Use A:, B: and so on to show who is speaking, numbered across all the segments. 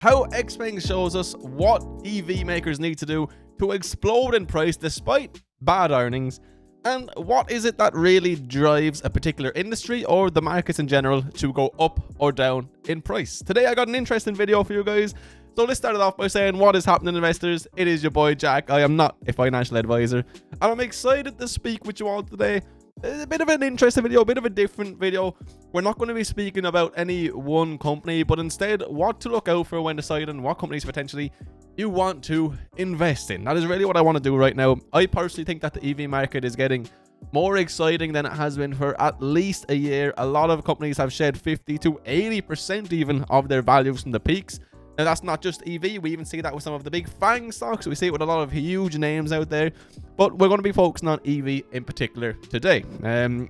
A: how Xpeng shows us what EV makers need to do to explode in price despite bad earnings, and what is it that really drives a particular industry or the markets in general to go up or down in price. Today I got an interesting video for you guys. So let's start it off by saying, what is happening, investors? It is your boy Jack. I am not a financial advisor, and I'm excited to speak with you all today. A bit of an interesting video, a bit of a different video. We're not going to be speaking about any one company, but instead what to look out for when deciding what companies potentially you want to invest in. That is really what I want to do right now. I personally think that the EV market is getting more exciting than it has been for at least a year. A lot of companies have shed 50 to 80% even of their values from the peaks. Now, that's not just EV. We even see that with some of the big FANG stocks. We see it with a lot of huge names out there. But we're going to be focusing on EV in particular today,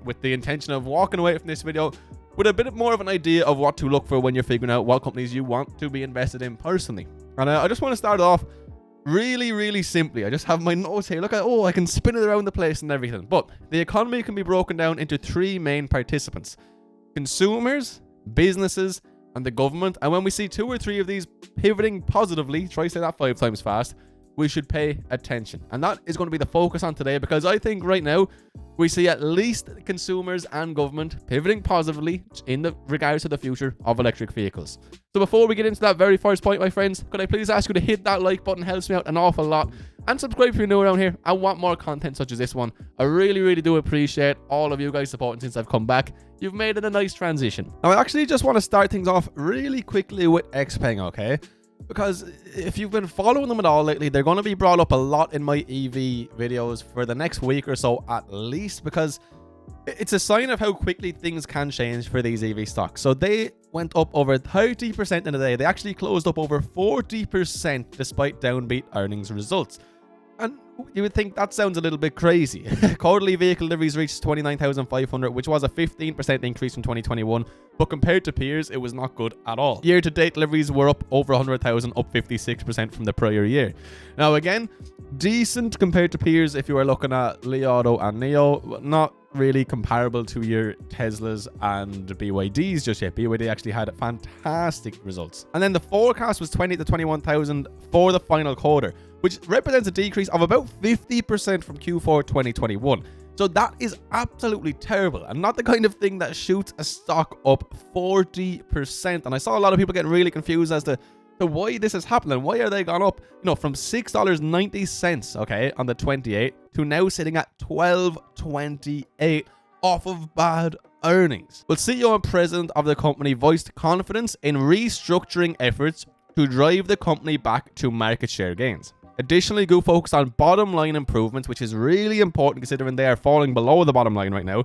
A: with the intention of walking away from this video with a bit more of an idea of what to look for when you're figuring out what companies you want to be invested in personally. And I just want to start off really simply. I just have my notes here. Look at, oh, I can spin it around the place and everything. But the economy can be broken down into three main participants: consumers, businesses, and the government. And when we see two or three of these pivoting positively, try to say that 5 times fast, we should pay attention. And that is going to be the focus on today, because I think right now we see at least consumers and government pivoting positively in the regards to the future of electric vehicles. So before we get into that very first point, my friends, could I please ask you to hit that like button? Helps me out an awful lot. And subscribe if you're new around here and want more content such as this one. I really do appreciate all of you guys supporting since I've come back. You've made it a nice transition. Now, I actually just want to start things off really quickly with Xpeng, okay? Because if you've been following them at all lately, they're going to be brought up a lot in my EV videos for the next week or so at least, because it's a sign of how quickly things can change for these EV stocks. So they went up over 30% in a day. They actually closed up over 40% despite downbeat earnings results. And you would think that sounds a little bit crazy. Quarterly vehicle deliveries reached 29,500, which was a 15% increase from 2021. But compared to peers, it was not good at all. Year-to-date deliveries were up over 100,000, up 56% from the prior year. Now, again, decent compared to peers if you are looking at Li Auto and Nio. Not really comparable to your Teslas and BYDs just yet. BYD actually had fantastic results. And then the forecast was 20 to 21,000 for the final quarter, which represents a decrease of about 50% from Q4 2021. So that is absolutely terrible, and not the kind of thing that shoots a stock up 40%. And I saw a lot of people getting really confused as to why this is happening. Why are they gone up, from $6.90, okay, on the 28th to now sitting at $12.28 off of bad earnings? Well, CEO and president of the company voiced confidence in restructuring efforts to drive the company back to market share gains. Additionally, Gu focused on bottom line improvements, which is really important considering they are falling below the bottom line right now,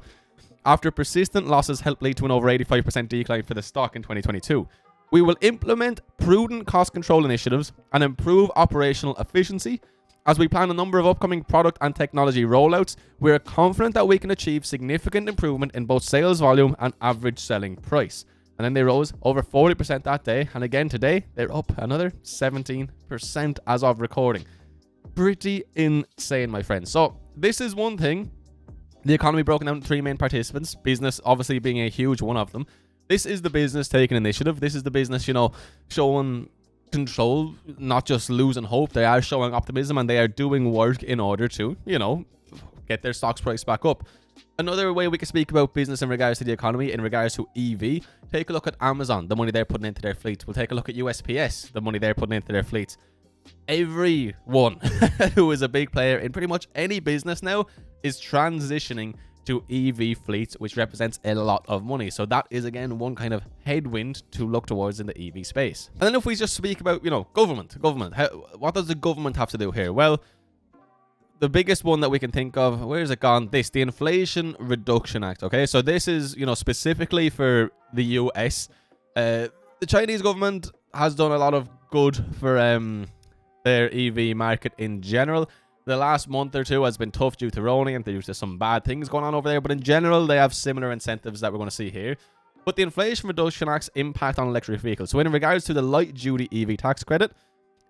A: after persistent losses helped lead to an over 85% decline for the stock in 2022. We will implement prudent cost control initiatives and improve operational efficiency. As we plan a number of upcoming product and technology rollouts, we are confident that we can achieve significant improvement in both sales volume and average selling price. And then they rose over 40% that day. And again today, they're up another 17% as of recording. Pretty insane, my friends. So this is one thing. The economy broken down into three main participants. Business obviously being a huge one of them. This is the business taking initiative. This is the business, showing control, not just losing hope. They are showing optimism and they are doing work in order to, get their stocks price back up. Another way we can speak about business in regards to the economy, in regards to EV, take a look at Amazon, the money they're putting into their fleets. We'll take a look at USPS, the money they're putting into their fleets. Everyone who is a big player in pretty much any business now is transitioning to EV fleets, which represents a lot of money. So that is, again, one kind of headwind to look towards in the EV space. And then if we just speak about, government, what does the government have to do here? Well, the biggest one that we can think of, where is it gone? The Inflation Reduction Act. Okay, so this is, specifically for the US. The Chinese government has done a lot of good for their EV market in general. The last month or two has been tough due to rolling, and there's just some bad things going on over there. But in general, they have similar incentives that we're going to see here. But the Inflation Reduction Act's impact on electric vehicles. So in regards to the light-duty EV tax credit,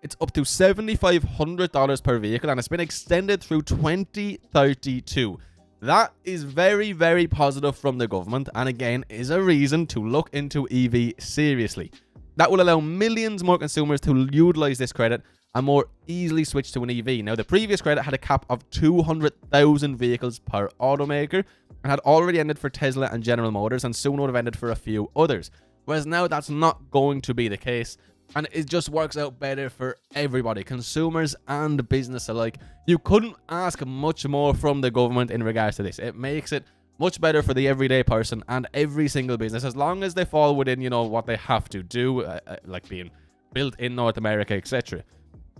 A: it's up to $7,500 per vehicle, and it's been extended through 2032. That is very positive from the government, and again, is a reason to look into EV seriously. That will allow millions more consumers to utilize this credit and more easily switch to an EV. Now, the previous credit had a cap of 200,000 vehicles per automaker and had already ended for Tesla and General Motors, and soon would have ended for a few others. Whereas now that's not going to be the case, and it just works out better for everybody, consumers and business alike. You couldn't ask much more from the government in regards to this. It makes it much better for the everyday person and every single business, as long as they fall within, you know, what they have to do, like being built in North America, etc.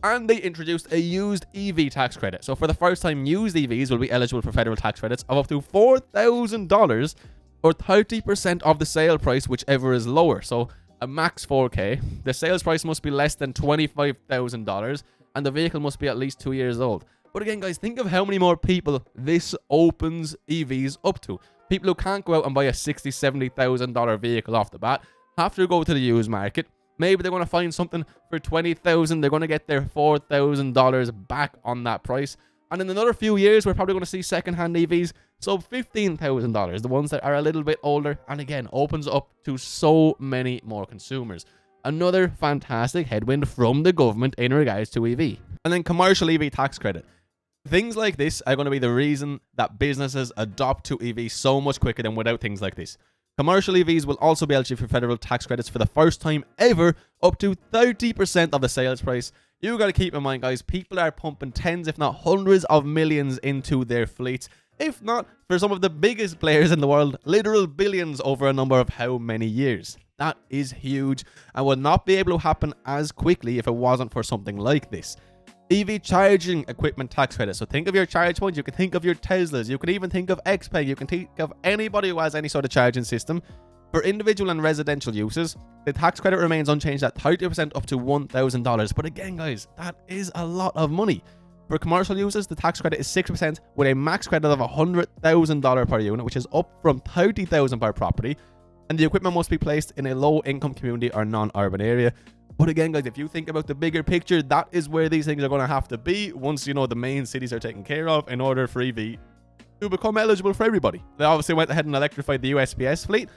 A: And they introduced a used EV tax credit. So for the first time, used EVs will be eligible for federal tax credits of up to $4,000 or 30% of the sale price, whichever is lower. So a max 4K. The sales price must be less than $25,000 and the vehicle must be at least 2 years old. But again, guys, think of how many more people this opens EVs up to. People who can't go out and buy a $60,000, $70,000 vehicle off the bat have to go to the used market. Maybe they're going to find something for $20,000. They're going to get their $4,000 back on that price. And in another few years, we're probably going to see second-hand EVs sub $15,000, the ones that are a little bit older, and again, opens up to so many more consumers. Another fantastic headwind from the government in regards to EV. And then commercial EV tax credit. Things like this are going to be the reason that businesses adopt to EV so much quicker than without things like this. Commercial EVs will also be eligible for federal tax credits for the first time ever, up to 30% of the sales price. You got to keep in mind, guys, people are pumping tens, if not hundreds of millions into their fleets. If not, for some of the biggest players in the world, literal billions over a number of how many years. That is huge and would not be able to happen as quickly if it wasn't for something like this. EV charging equipment tax credit. So think of your Chargepoint, you can think of your Teslas, you can even think of Xpeng, you can think of anybody who has any sort of charging system. For individual and residential uses, the tax credit remains unchanged at 30% up to $1,000. But again, guys, that is a lot of money. For commercial users, the tax credit is 6% with a max credit of $100,000 per unit, which is up from $30,000 per property. And the equipment must be placed in a low-income community or non-urban area. But again, guys, if you think about the bigger picture, that is where these things are going to have to be once, you know, the main cities are taken care of in order for EV to become eligible for everybody. They obviously went ahead and electrified the USPS fleet.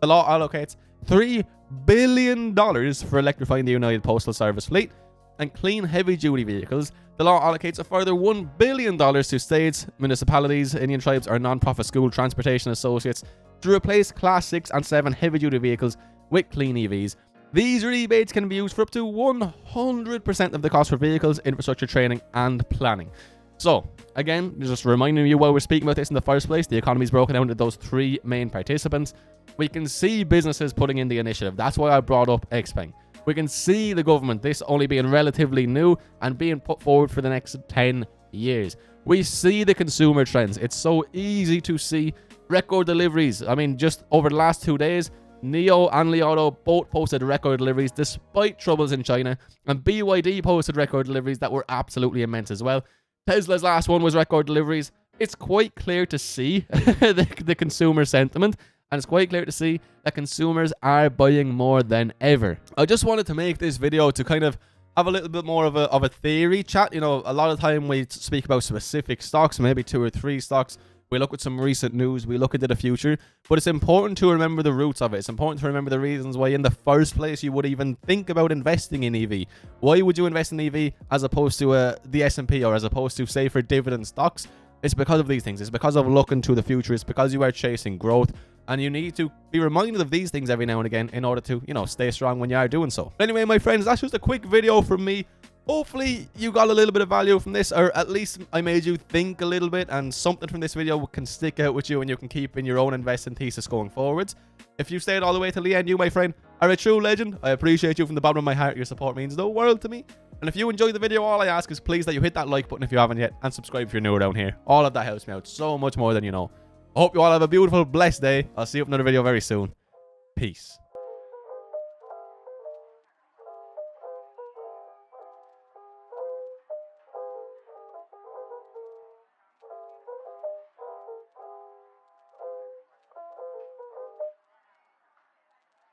A: The law allocates $3 billion for electrifying the United Postal Service fleet. And clean heavy-duty vehicles, the law allocates a further $1 billion to states, municipalities, Indian tribes, or non-profit school transportation associates to replace Class 6 and 7 heavy-duty vehicles with clean EVs. These rebates can be used for up to 100% of the cost for vehicles, infrastructure, training, and planning. So, again, just reminding you while we're speaking about this in the first place, the economy is broken down into those three main participants. We can see businesses putting in the initiative. That's why I brought up Xpeng. We can see the government, this only being relatively new and being put forward for the next 10 years. We see the consumer trends. It's so easy to see record deliveries. I mean, just over the last 2 days, Nio and Li Auto both posted record deliveries despite troubles in China, and BYD posted record deliveries that were absolutely immense as well. Tesla's last one was record deliveries. It's quite clear to see the consumer sentiment, and it's quite clear to see that consumers are buying more than ever. I just wanted to make this video to kind of have a little bit more of a theory chat. You know, a lot of time we speak about specific stocks, maybe 2 or 3 stocks. We look at some recent news, we look into the future, but it's important to remember the roots of it. It's important to remember the reasons why in the first place you would even think about investing in EV. Why would you invest in EV as opposed to the S&P, or as opposed to, say, for dividend stocks? It's because of these things. It's because of looking to the future. It's because you are chasing growth, and you need to be reminded of these things every now and again in order to, you know, stay strong when you are doing so. But anyway, my friends, that's just a quick video from me. Hopefully you got a little bit of value from this, or at least I made you think a little bit, and something from this video can stick out with you and you can keep in your own investing thesis going forwards. If you stayed all the way till the end, you, my friend, are a true legend. I appreciate you from the bottom of my heart. Your support means the world to me. And if you enjoyed the video, all I ask is please that you hit that like button if you haven't yet, and subscribe if you're new around here. All of that helps me out so much more than you know. I hope you all have a beautiful, blessed day. I'll see you up in another video very soon. Peace.